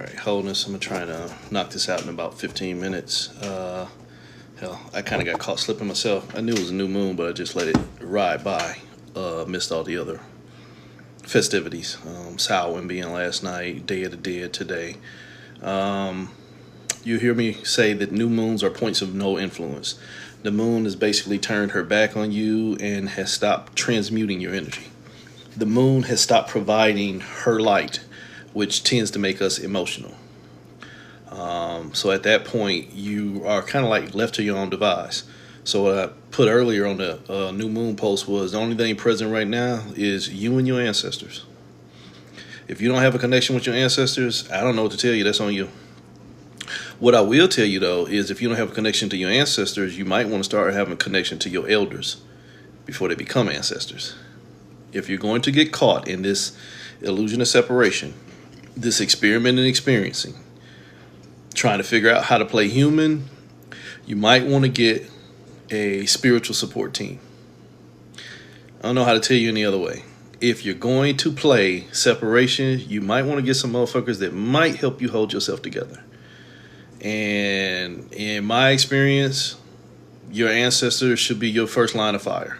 right, wholeness. I'm gonna try to knock this out in about 15 minutes. Hell, I kind of got caught slipping myself. I knew it was a new moon, but I just let it ride by. Missed all the other festivities. Samhain being last night, Day of the Dead today. You hear me say that new moons are points of no influence. The moon has basically turned her back on you and has stopped transmuting your energy. The moon has stopped providing her light, which tends to make us emotional. So at that point, you are kind of like left to your own device. So what I put earlier on the new moon post was the only thing present right now is you and your ancestors. If you don't have a connection with your ancestors, I don't know what to tell you. That's on you. What I will tell you, though, is if you don't have a connection to your ancestors, you might want to start having a connection to your elders before they become ancestors. If you're going to get caught in this illusion of separation, this experiment and experiencing, trying to figure out how to play human, you might want to get a spiritual support team. I don't know how to tell you any other way. If you're going to play separation, you might want to get some motherfuckers that might help you hold yourself together. And in my experience, your ancestors should be your first line of fire.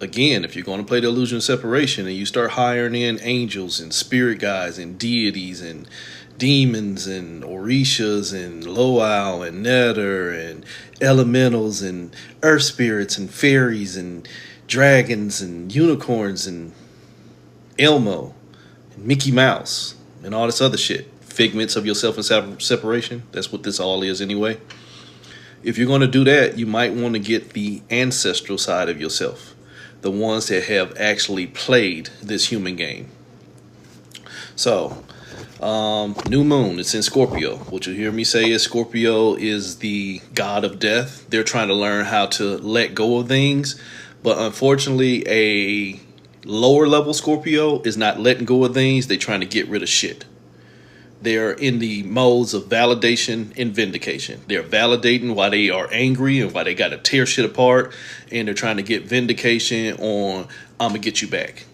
Again, if you're going to play the illusion of separation and you start hiring in angels and spirit guides and deities and demons and orishas and Loau and Nether and elementals and earth spirits and fairies and dragons and unicorns and Elmo and Mickey Mouse and all this other shit, figments of yourself in separation. That's what this all is anyway. If you're going to do that, you might want to get the ancestral side of yourself, the ones that have actually played this human game. So, new moon, it's in Scorpio. What you hear me say is Scorpio is the god of death. They're trying to learn how to let go of things, but unfortunately, a lower level Scorpio is not letting go of things. They're trying to get rid of shit. They're in the modes of validation and vindication. They're validating why they are angry and why they got to tear shit apart. And they're trying to get vindication on, I'm going to get you back.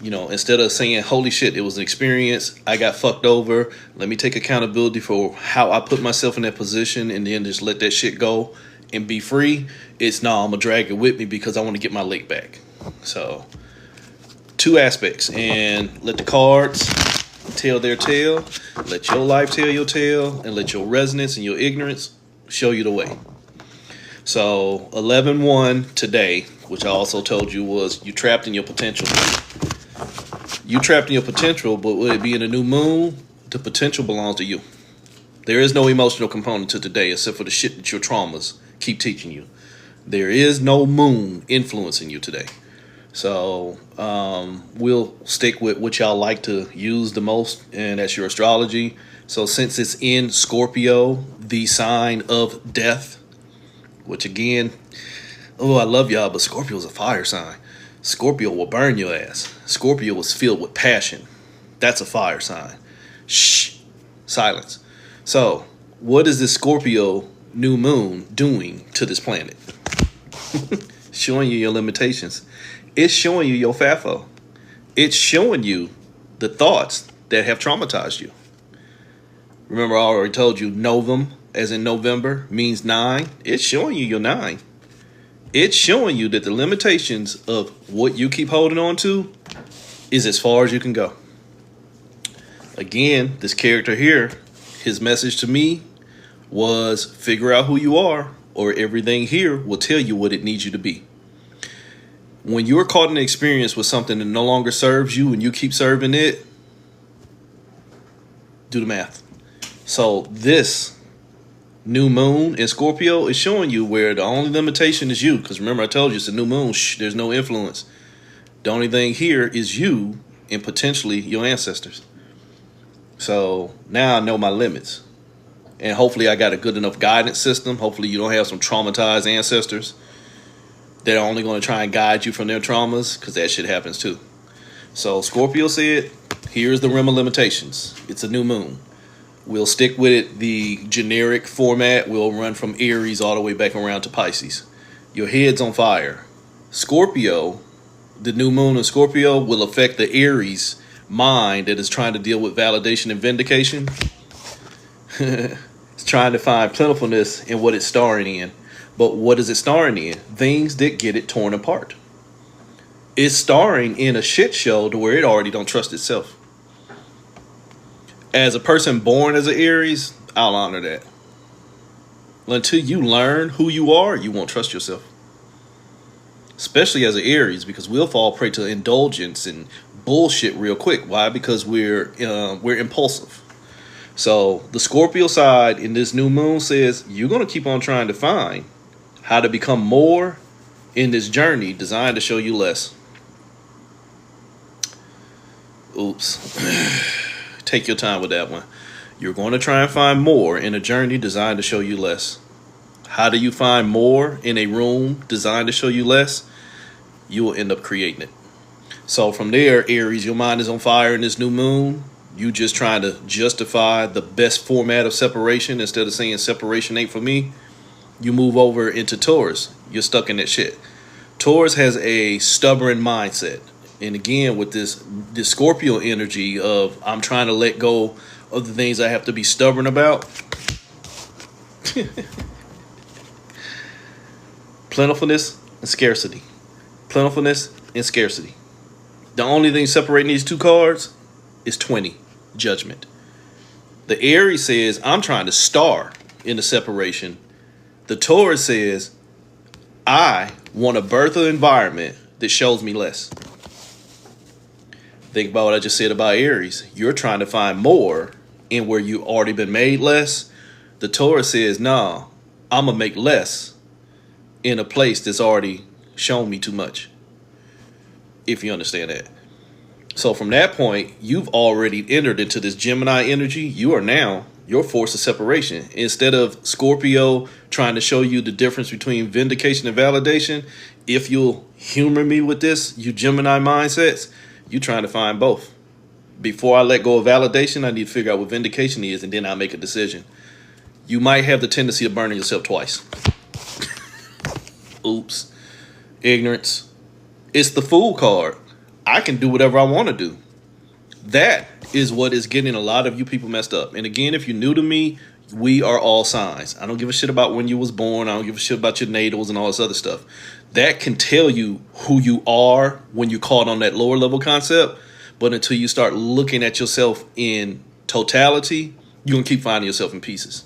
You know, instead of saying, holy shit, it was an experience, I got fucked over, let me take accountability for how I put myself in that position and then just let that shit go and be free. It's, no, I'm going to drag it with me because I want to get my lick back. So, two aspects. And let the cards tell their tale, let your life tell your tale, and let your resonance and your ignorance show you the way. So 11-1 today, which I also told you was you trapped in your potential. You trapped in your potential, but would it be in a new moon? The potential belongs to you. There is no emotional component to today except for the shit that your traumas keep teaching you. There is no moon influencing you today. So we'll stick with what y'all like to use the most, and that's your astrology. So since it's in Scorpio, the sign of death, which again, oh, I love y'all, but Scorpio is a fire sign. Scorpio will burn your ass. Scorpio is filled with passion. That's a fire sign. Shh, silence. So what is this Scorpio new moon doing to this planet? Showing you your limitations. It's showing you your FAFO. It's showing you the thoughts that have traumatized you. Remember, I already told you Novum, as in November, means 9. It's showing you your 9. It's showing you that the limitations of what you keep holding on to is as far as you can go. Again, this character here, his message to me was figure out who you are, or everything here will tell you what it needs you to be. When you're caught in an experience with something that no longer serves you and you keep serving it, do the math. So this new moon in Scorpio is showing you where the only limitation is you. Because remember, I told you it's a new moon. Shh, there's no influence. The only thing here is you and potentially your ancestors. So now I know my limits. And hopefully I got a good enough guidance system. Hopefully you don't have some traumatized ancestors. They're only going to try and guide you from their traumas, because that shit happens too. So Scorpio said, here's the realm of limitations. It's a new moon. We'll stick with it, the generic format. We'll run from Aries all the way back around to Pisces. Your head's on fire. Scorpio, the new moon in Scorpio will affect the Aries mind that is trying to deal with validation and vindication. It's trying to find plentifulness in what it's starring in. But what is it starring in? Things that get it torn apart. It's starring in a shit show to where it already don't trust itself. As a person born as an Aries, I'll honor that. Until you learn who you are, you won't trust yourself. Especially as an Aries, because we'll fall prey to indulgence and bullshit real quick. Why? Because we're impulsive. So the Scorpio side in this new moon says you're going to keep on trying to find how to become more in this journey designed to show you less. Oops. Take your time with that one. You're going to try and find more in a journey designed to show you less. How do you find more in a room designed to show you less? You will end up creating it. So from there, Aries, your mind is on fire in this new moon. You just trying to justify the best format of separation instead of saying separation ain't for me. You move over into Taurus. You're stuck in that shit. Taurus has a stubborn mindset. And again, with this Scorpio energy of I'm trying to let go of the things I have to be stubborn about. Plentifulness and scarcity. Plentifulness and scarcity. The only thing separating these two cards is 20, judgment. The Aries says, I'm trying to star in the separation. The Taurus says, I want to birth an environment that shows me less. Think about what I just said about Aries. You're trying to find more in where you already been made less. The Taurus says, nah, I'm going to make less in a place that's already shown me too much. If you understand that. So from that point, you've already entered into this Gemini energy. You are now your force of separation. Instead of Scorpio trying to show you the difference between vindication and validation, if you'll humor me with this, you Gemini mindsets, you trying to find both. Before I let go of validation, I need to figure out what vindication is, and then I'll make a decision. You might have the tendency of burning yourself twice. Oops. Ignorance. It's the Fool card. I can do whatever I want to do. That is what is getting a lot of you people messed up. And again, if you're new to me, we are all signs. I don't give a shit about when you was born. I don't give a shit about your natals and all this other stuff. That can tell you who you are when you're caught on that lower level concept. But until you start looking at yourself in totality, you're going to keep finding yourself in pieces.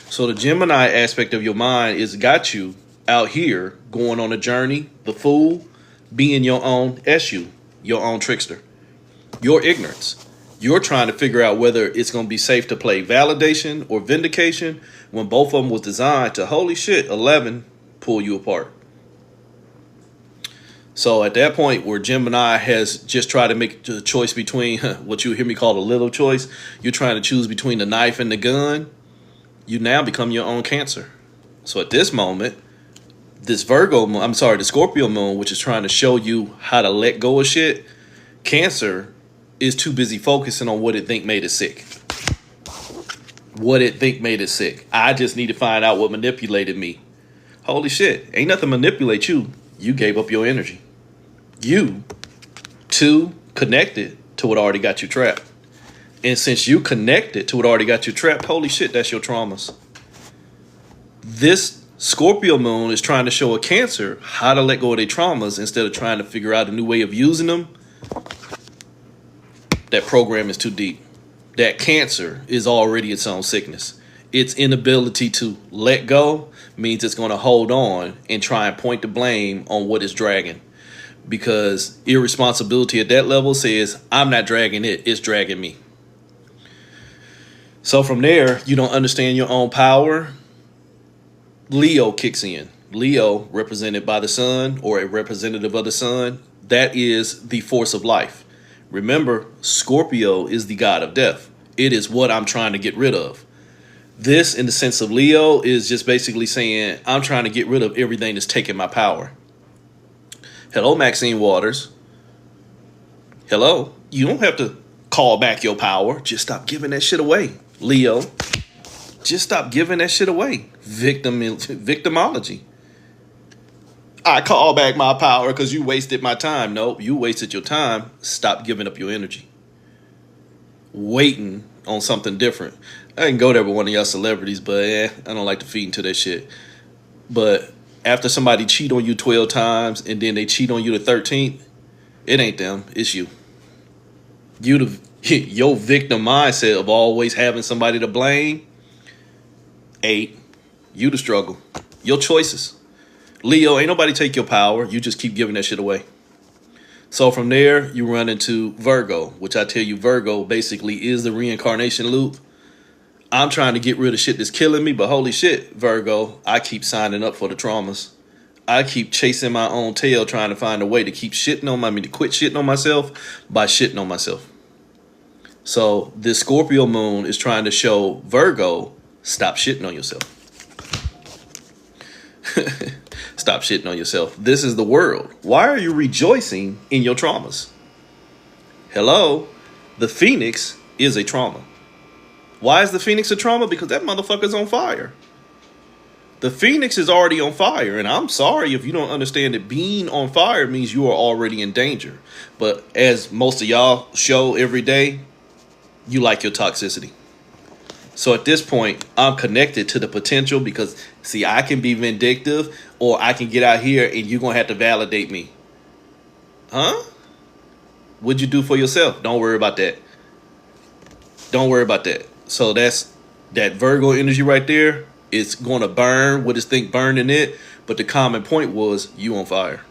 So the Gemini aspect of your mind is got you out here going on a journey. The Fool, being your own SU, your own trickster. Your ignorance. You're trying to figure out whether it's going to be safe to play validation or vindication when both of them was designed to, holy shit, 11, pull you apart. So at that point where Gemini has just tried to make the choice between what you hear me call a little choice, you're trying to choose between the knife and the gun, you now become your own Cancer. So at this moment, this the Scorpio moon, which is trying to show you how to let go of shit, Cancer is too busy focusing on what it think made it sick. What it think made it sick. I just need to find out what manipulated me. Holy shit, ain't nothing manipulate you. You gave up your energy. You, too, connected to what already got you trapped. And since you connected to what already got you trapped, holy shit, that's your traumas. This Scorpio moon is trying to show a Cancer how to let go of their traumas instead of trying to figure out a new way of using them. That program is too deep. That Cancer is already its own sickness. Its inability to let go means it's going to hold on and try and point the blame on what is dragging. Because irresponsibility at that level says, I'm not dragging it, it's dragging me. So from there, you don't understand your own power. Leo kicks in. Leo, represented by the sun or a representative of the sun, that is the force of life. Remember, Scorpio is the god of death. It is what I'm trying to get rid of. This, in the sense of Leo, is just basically saying, I'm trying to get rid of everything that's taking my power. Hello, Maxine Waters. Hello. You don't have to call back your power. Just stop giving that shit away, Leo. Just stop giving that shit away. Victimology. I call back my power because you wasted my time. No, you wasted your time. Stop giving up your energy. waiting on something different. I can go there with one of y'all celebrities, but I don't like to feed into that shit. But after somebody cheat on you 12 times and then they cheat on you the 13th, it ain't them, it's you. Your victim mindset of always having somebody to blame, 8, you the struggle. Your choices. Leo, ain't nobody take your power. You just keep giving that shit away. So from there, you run into Virgo, which I tell you, Virgo basically is the reincarnation loop. I'm trying to get rid of shit that's killing me, but holy shit, Virgo, I keep signing up for the traumas. I keep chasing my own tail, trying to find a way to keep to quit shitting on myself by shitting on myself. So this Scorpio moon is trying to show Virgo, stop shitting on yourself. Stop shitting on yourself. This is the world. Why are you rejoicing in your traumas? Hello? The Phoenix is a trauma. Why is the Phoenix a trauma? Because that motherfucker's on fire. The Phoenix is already on fire, and I'm sorry if you don't understand that being on fire means you are already in danger. But as most of y'all show every day, you like your toxicity. So at this point, I'm connected to the potential because, see, I can be vindictive or I can get out here and you're going to have to validate me. Huh? What'd you do for yourself? Don't worry about that. Don't worry about that. So that's that Virgo energy right there. It's going to burn what is think burning it. But the common point was you on fire.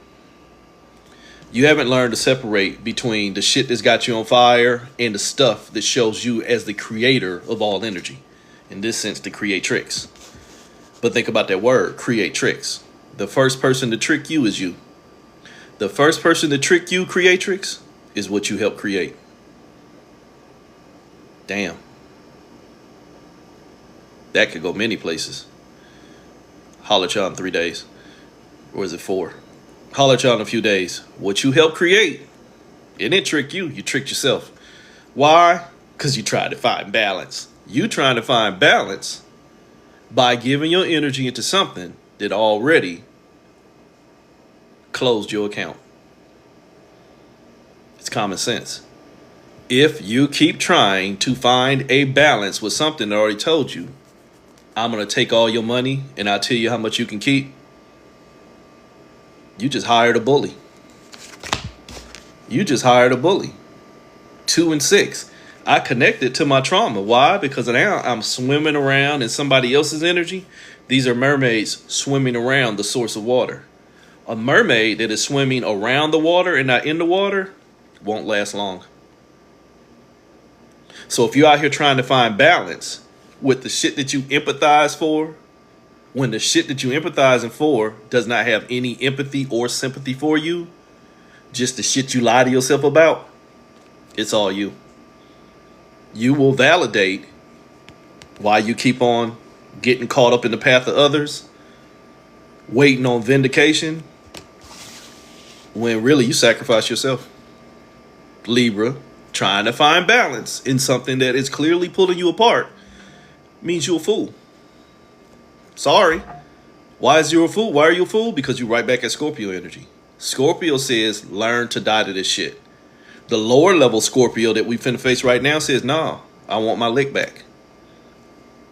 You haven't learned to separate between the shit that's got you on fire and the stuff that shows you as the creator of all energy. In this sense, to create tricks. But think about that word, create tricks. The first person to trick you is you. The first person to trick you, creatrix, is what you help create. Damn. That could go many places. Holler at y'all in 3 days. Or is it 4? Holler at y'all in a few days. What you help create, it didn't trick you. You tricked yourself. Why? Because you tried to find balance. You trying to find balance by giving your energy into something that already closed your account. It's common sense. If you keep trying to find a balance with something that already told you, I'm going to take all your money and I'll tell you how much you can keep, you just hired a bully. You just hired a bully. 2 and 6. I connected to my trauma. Why? Because now I'm swimming around in somebody else's energy. These are mermaids swimming around the source of water. A mermaid that is swimming around the water and not in the water won't last long. So if you're out here trying to find balance with the shit that you empathize for, when the shit that you empathizing for does not have any empathy or sympathy for you, just the shit you lie to yourself about, it's all you. You will validate why you keep on getting caught up in the path of others, waiting on vindication, when really you sacrifice yourself. Libra, trying to find balance in something that is clearly pulling you apart means you're a fool. Sorry. Why is you a fool? Why are you a fool? Because you're right back at Scorpio energy. Scorpio says, learn to die to this shit. The lower level Scorpio that we finna face right now says, nah, I want my lick back.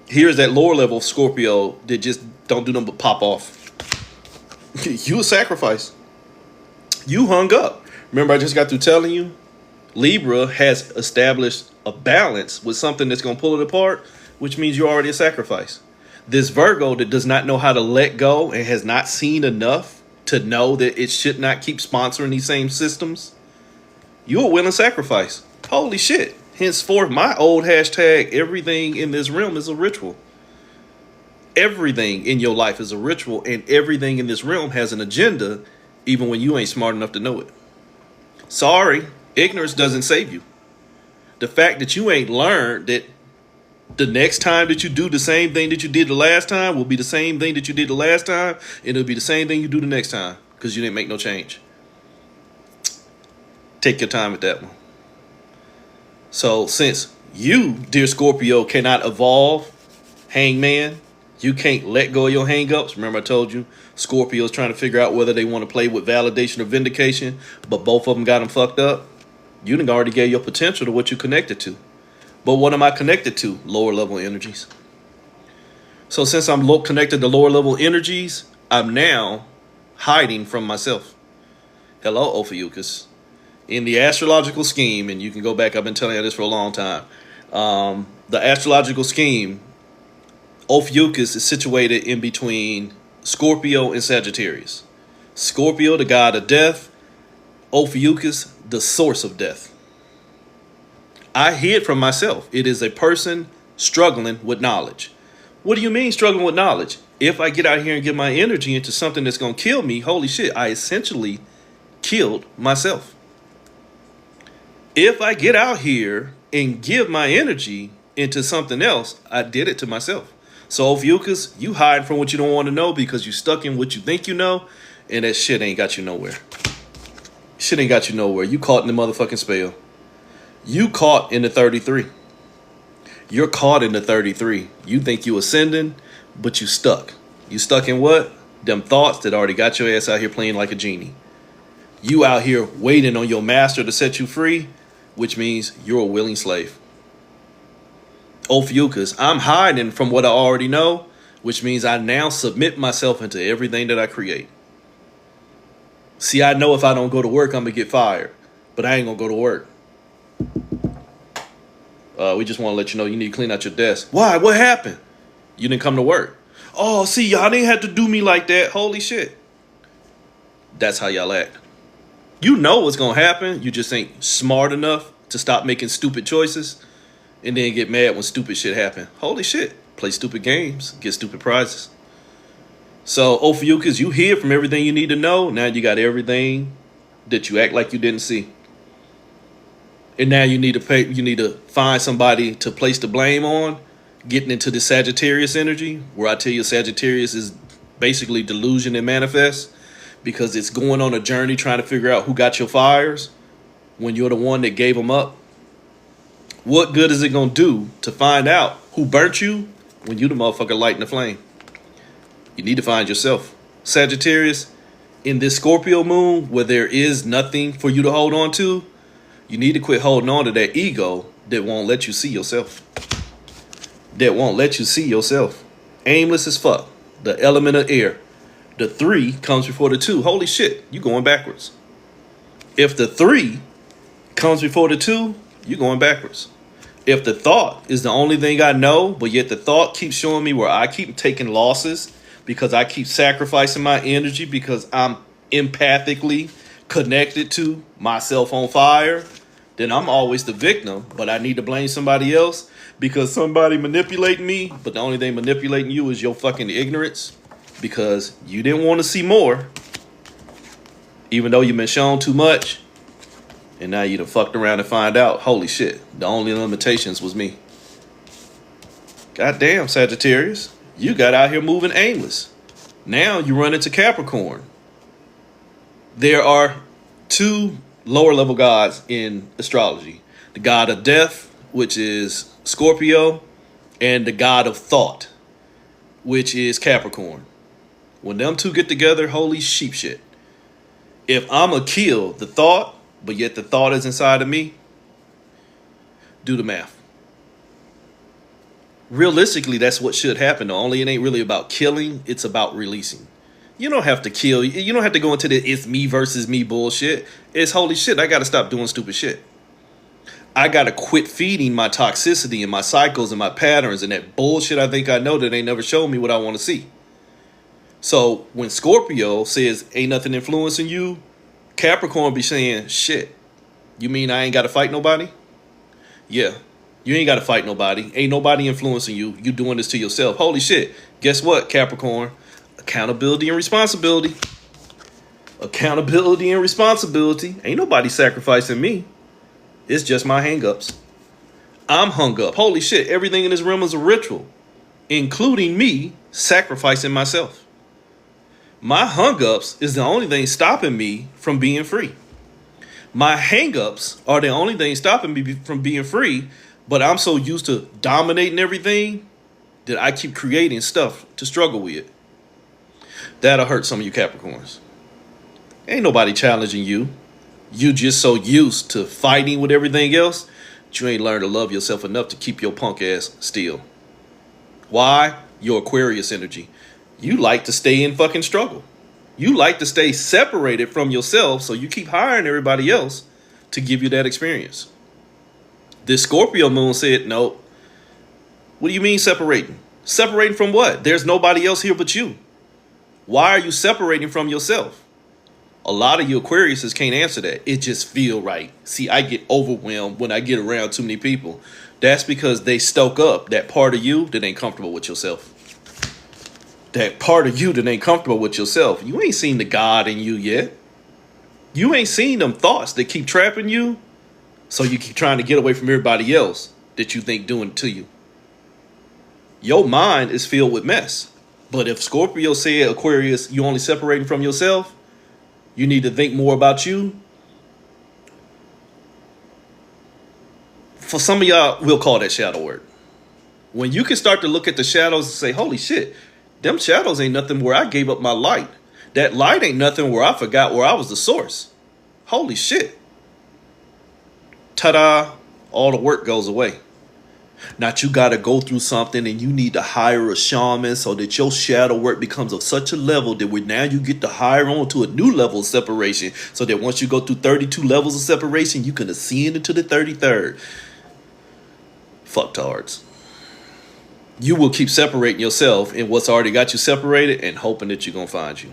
Here's that lower level Scorpio that just don't do nothing but pop off. You a sacrifice. You hung up. Remember, I just got through telling you, Libra has established a balance with something that's going to pull it apart, which means you're already a sacrifice. This Virgo that does not know how to let go and has not seen enough to know that it should not keep sponsoring these same systems, you're a willing sacrifice. Holy shit. Henceforth, my old hashtag, everything in this realm is a ritual. Everything in your life is a ritual, and everything in this realm has an agenda, even when you ain't smart enough to know it. Sorry, ignorance doesn't save you. The fact that you ain't learned that the next time that you do the same thing that you did the last time will be the same thing that you did the last time, and it'll be the same thing you do the next time because you didn't make no change. Take your time with that one. So since you, dear Scorpio, cannot evolve, hangman, you can't let go of your hang-ups. Remember I told you, Scorpio's trying to figure out whether they want to play with validation or vindication, but both of them got them fucked up. You done already gave your potential to what you connected to. But what am I connected to? Lower level energies. So since I'm connected to lower level energies, I'm now hiding from myself. Hello, Ophiuchus. In the astrological scheme, and you can go back, I've been telling you this for a long time. The astrological scheme, Ophiuchus is situated in between Scorpio and Sagittarius. Scorpio, the god of death. Ophiuchus, the source of death. I hid from myself. It is a person struggling with knowledge. What do you mean struggling with knowledge? If I get out here and get my energy into something that's going to kill me, holy shit, I essentially killed myself. If I get out here and give my energy into something else, I did it to myself. So Ophiuchus, you hide from what you don't want to know because you stuck in what you think you know, and that shit ain't got you nowhere. Shit ain't got you nowhere. You caught in the motherfucking spell. You caught in the 33. You're caught in the 33. You think you ascending, but you stuck. You stuck in what? Them thoughts that already got your ass out here playing like a genie. You out here waiting on your master to set you free, which means you're a willing slave. Ophiuchus, I'm hiding from what I already know, which means I now submit myself into everything that I create. See, I know if I don't go to work, I'm going to get fired, but I ain't going to go to work. We just want to let you know you need to clean out your desk. Why? What happened? You didn't come to work. Oh, see, y'all didn't have to do me like that. Holy shit. That's how y'all act. You know what's going to happen. You just ain't smart enough to stop making stupid choices and then get mad when stupid shit happen. Holy shit. Play stupid games. Get stupid prizes. So, Ophiuchus, you hear from everything you need to know. Now you got everything that you act like you didn't see. And now you need to find somebody to place the blame on, getting into the Sagittarius energy, where I tell you Sagittarius is basically delusion and manifest, because it's going on a journey trying to figure out who got your fires when you're the one that gave them up. What good is it going to do to find out who burnt you when you the motherfucker lighting the flame? You need to find yourself. Sagittarius, in this Scorpio moon where there is nothing for you to hold on to, you need to quit holding on to that ego that won't let you see yourself. That won't let you see yourself. Aimless as fuck. The element of air. The 3 comes before the 2. Holy shit, you going backwards. If the 3 comes before the 2, you're going backwards. If the thought is the only thing I know, but yet the thought keeps showing me where I keep taking losses because I keep sacrificing my energy because I'm empathically connected to myself on fire, then I'm always the victim, but I need to blame somebody else because somebody manipulating me, but the only thing manipulating you is your fucking ignorance because you didn't want to see more, even though you've been shown too much, and now you done fucked around and find out, holy shit, the only limitations was me. Goddamn, Sagittarius, you got out here moving aimless. Now you run into Capricorn. There are 2 lower level gods in astrology. The god of death, which is Scorpio, and the god of thought, which is Capricorn. When them 2 get together, holy sheep shit. If I'ma kill the thought, but yet the thought is inside of me, do the math. Realistically, that's what should happen. Only it ain't really about killing, it's about releasing. You don't have to kill. You don't have to go into the it's me versus me bullshit. It's holy shit, I got to stop doing stupid shit. I got to quit feeding my toxicity and my cycles and my patterns and that bullshit I think I know that ain't never showed me what I want to see. So when Scorpio says ain't nothing influencing you, Capricorn be saying, shit, you mean I ain't got to fight nobody? Yeah, you ain't got to fight nobody. Ain't nobody influencing you. You doing this to yourself. Holy shit. Guess what, Capricorn? Accountability and responsibility. Accountability and responsibility. Ain't nobody sacrificing me. It's just my hang-ups. I'm hung up. Holy shit, everything in this realm is a ritual, including me sacrificing myself. My hung-ups is the only thing stopping me from being free. My hang-ups are the only thing stopping me from being free, but I'm so used to dominating everything that I keep creating stuff to struggle with. That'll hurt some of you Capricorns. Ain't nobody challenging you. You just so used to fighting with everything else But you ain't learned to love yourself enough to keep your punk ass still. Why? Your Aquarius energy. You like to stay in fucking struggle. You like to stay separated from yourself, so you keep hiring everybody else to give you that experience. This Scorpio moon said, no. What do you mean separating? Separating from what? There's nobody else here but you. Why are you separating from yourself? A lot of you Aquariuses can't answer that. It just feel right. See, I get overwhelmed when I get around too many people. That's because they stoke up that part of you that ain't comfortable with yourself. That part of you that ain't comfortable with yourself. You ain't seen the God in you yet. You ain't seen them thoughts that keep trapping you. So you keep trying to get away from everybody else that you think doing it to you. Your mind is filled with mess. But if Scorpio said, Aquarius, you only separating from yourself, you need to think more about you. For some of y'all, we'll call that shadow work. When you can start to look at the shadows and say, holy shit, them shadows ain't nothing where I gave up my light. That light ain't nothing where I forgot where I was the source. Holy shit. Ta-da, all the work goes away. Not you got to go through something and you need to hire a shaman so that your shadow work becomes of such a level that now you get to hire on to a new level of separation, so that once you go through 32 levels of separation, you can ascend into the 33rd. Fucktards. You will keep separating yourself in what's already got you separated and hoping that you're going to find you.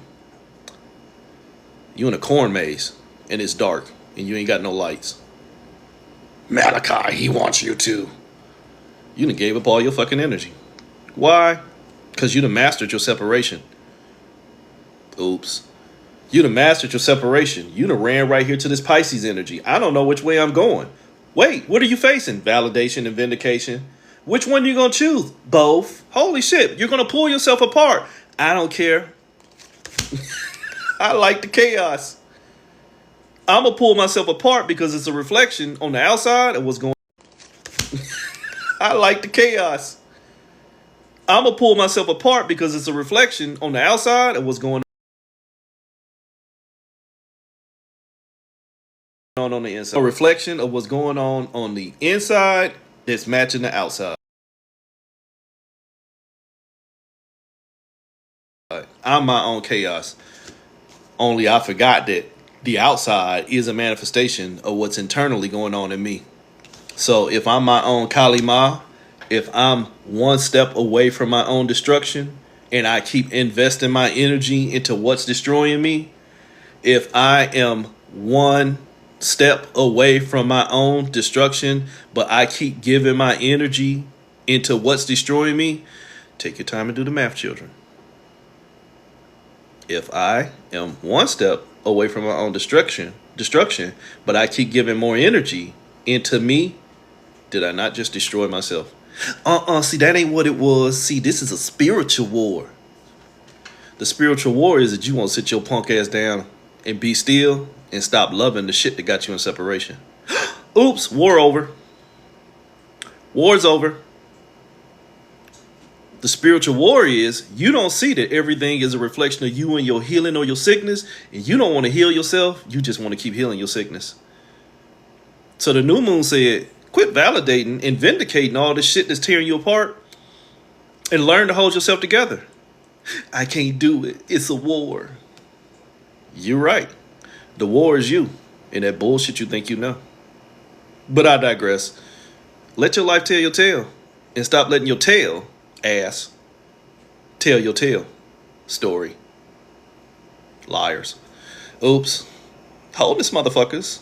You in a corn maze and it's dark and you ain't got no lights. Malachi, he wants you to. You done gave up all your fucking energy. Why? Because you done mastered your separation. Oops. You done mastered your separation. You done ran right here to this Pisces energy. I don't know which way I'm going. Wait, what are you facing? Validation and vindication. Which one are you going to choose? Both. Holy shit, you're going to pull yourself apart. I don't care. I like the chaos. I'm going to pull myself apart because it's a reflection on the outside of what's going on. I like the chaos. I'm going to pull myself apart because it's a reflection on the outside of what's going on the inside. A reflection of what's going on the inside that's matching the outside. I'm my own chaos. Only I forgot that the outside is a manifestation of what's internally going on in me. So if I'm my own Kali Ma, if I'm one step away from my own destruction and I keep investing my energy into what's destroying me, if I am one step away from my own destruction, but I keep giving my energy into what's destroying me, take your time and do the math, children. If I am one step away from my own destruction, but I keep giving more energy into me, did I not just destroy myself? See, that ain't what it was. See, this is a spiritual war. The spiritual war is that you won't sit your punk ass down and be still and stop loving the shit that got you in separation. Oops, war over. War's over. The spiritual war is you don't see that everything is a reflection of you and your healing or your sickness, and you don't want to heal yourself. You just want to keep healing your sickness. So the new moon said, quit validating and vindicating all this shit that's tearing you apart and learn to hold yourself together. I can't do it. It's a war. You're right. The war is you and that bullshit you think you know. But I digress. Let your life tell your tale and stop letting your tail, ass, tell your tale. Story. Liars. Oops. Hold this, motherfuckers.